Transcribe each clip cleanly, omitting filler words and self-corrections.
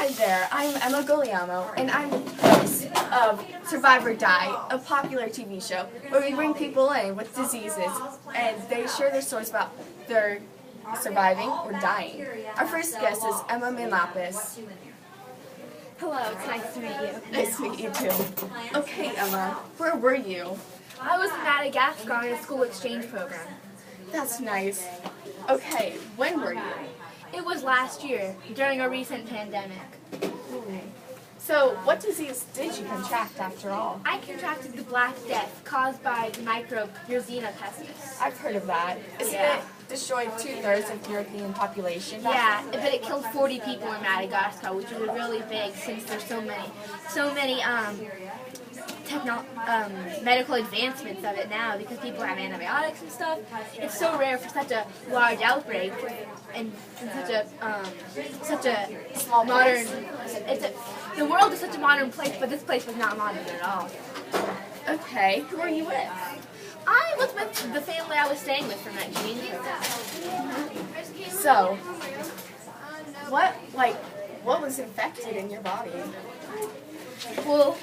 Hi there, I'm Emma Guglielmo, and I'm host of Survive or Die, a popular TV show where we bring people in with diseases and they share their stories about their surviving or dying. Our first guest is Emma Manlapis. Hello, it's nice to meet you. Nice to meet you too. Okay, Emma, where were you? I was in Madagascar on a school exchange program. That's nice. Okay, when were you? It was last year, during a recent pandemic. So, what disease did you contract after all? I contracted the Black Death caused by the microbe Yersinia pestis. I've heard of that. Isn't Yeah. it destroyed 2/3 of the European population? Yeah, but it killed 40 people in Madagascar, which was really big since there's so many medical advancements of it now because people have antibiotics and stuff. It's so rare for such a large outbreak and such a Small modern. place. The world is such a modern place, but this place was not modern at all. Okay, who are you with? I was with the family I was staying with from that exchange program. So, what was infected in your body? Well,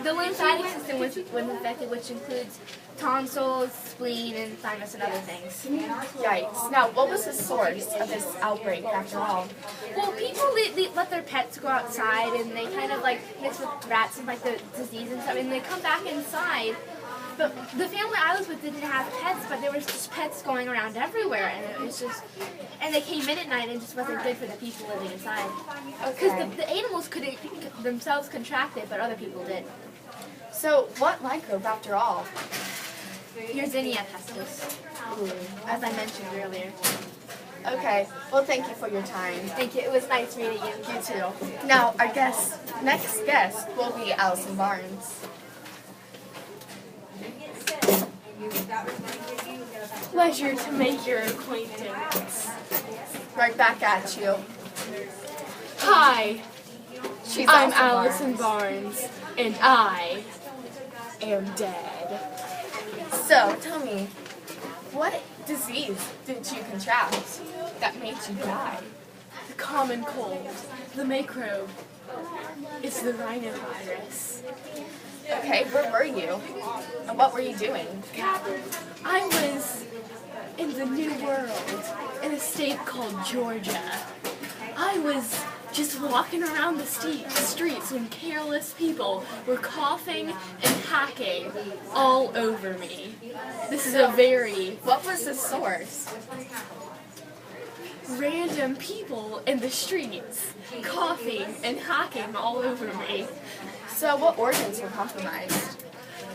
the lymphatic system was infected, which includes tonsils, spleen, and thymus, and other things. Yikes. Now, what was the source of this outbreak after all? Well, people they let their pets go outside, and they kind of like mix with rats and like the disease and stuff, and they come back inside. But the family I was with didn't have pets, but there was just pets going around everywhere, and it was just, and they came in at night, and it just wasn't good for the people living inside. Because Okay. the animals couldn't themselves contract it, but other people did. So, what microbe after all? Yersinia pestis, as I mentioned earlier. Okay, well, thank you for your time. Thank you. It was nice meeting you. You too. Now, our next guest will be Allison Barnes. Pleasure to make your acquaintance. Right back at you. Hi, She's I'm Allison Allison Barnes, and I am dead. So, tell me, what disease did you contract that made you die? The common cold, the microbe, it's the rhinovirus. Okay, where were you? And what were you doing? I was in the New World, in a state called Georgia. I was just walking around the streets when careless people were coughing and hacking all over me. This is a very What was the source? random people in the streets coughing and hacking all over me. So, what organs were compromised?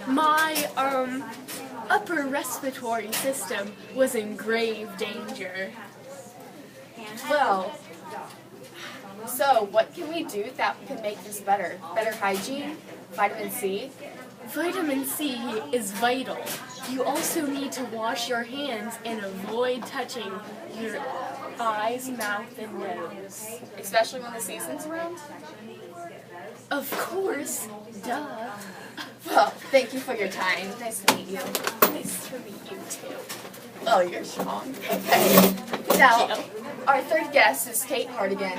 My upper respiratory system was in grave danger. Well, so what can we do that can make this better? Better hygiene? Vitamin C? Vitamin C is vital. You also need to wash your hands and avoid touching your eyes, mouth, and nose. Especially when the season's around? Of course, duh. Well, thank you for your time. Nice to meet you. Nice to meet you too. Oh, you're strong. Okay. Now, our third guest is Kate Hardigan.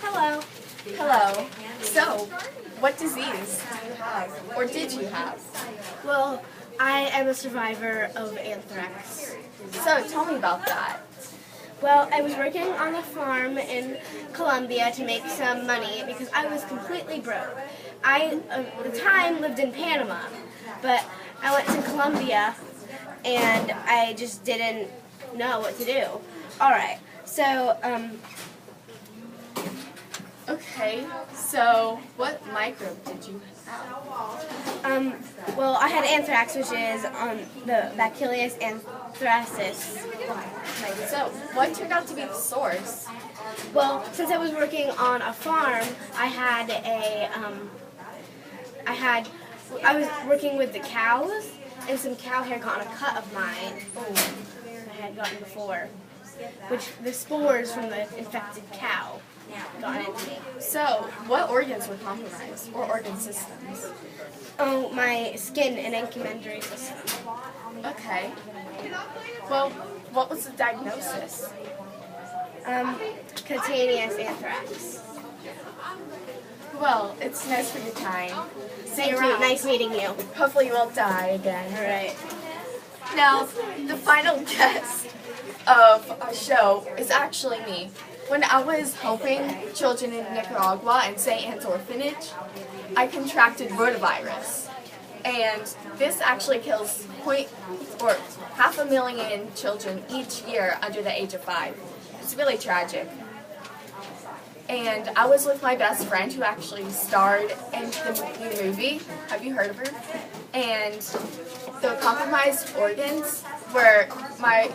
Hello. Hello. So, what disease do you have? Or did you have? Well, I am a survivor of anthrax. So, tell me about that. Well, I was working on a farm in Colombia to make some money because I was completely broke. I, at the time, lived in Panama, but I went to Colombia and I just didn't know what to do. Alright, so, Okay, so what microbe did you have? well, I had anthrax, which is the Bacillus anthracis. So, what turned out to be the source? Well, since I was working on a farm, I was working with the cows, and some cow hair got on a cut of mine I had gotten before, which the spores from the infected cow got into me. So, what organs were compromised? Or organ systems? Oh, my skin and incumbentary system. Okay. Well, what was the diagnosis? Cutaneous anthrax. Well, it's nice for your time. See you Thank you. around. Nice meeting you. Hopefully you won't die again. All right. Now, the final guest of our show is actually me. When I was helping children in Nicaragua and St. Anne's Orphanage, I contracted rotavirus. And this actually kills 500,000 children each year under the age of 5. It's really tragic. And I was with my best friend who actually starred in the new movie. Have you heard of her? And the compromised organs were my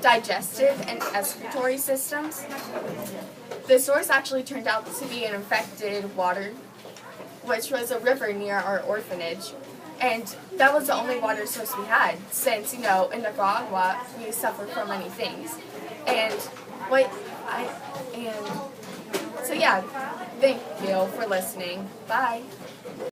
digestive and excretory systems. The source actually turned out to be an infected water, which was a river near our orphanage. And that was the only water source we had, since, in Nicaragua, we suffer from many things. So yeah, thank you for listening. Bye.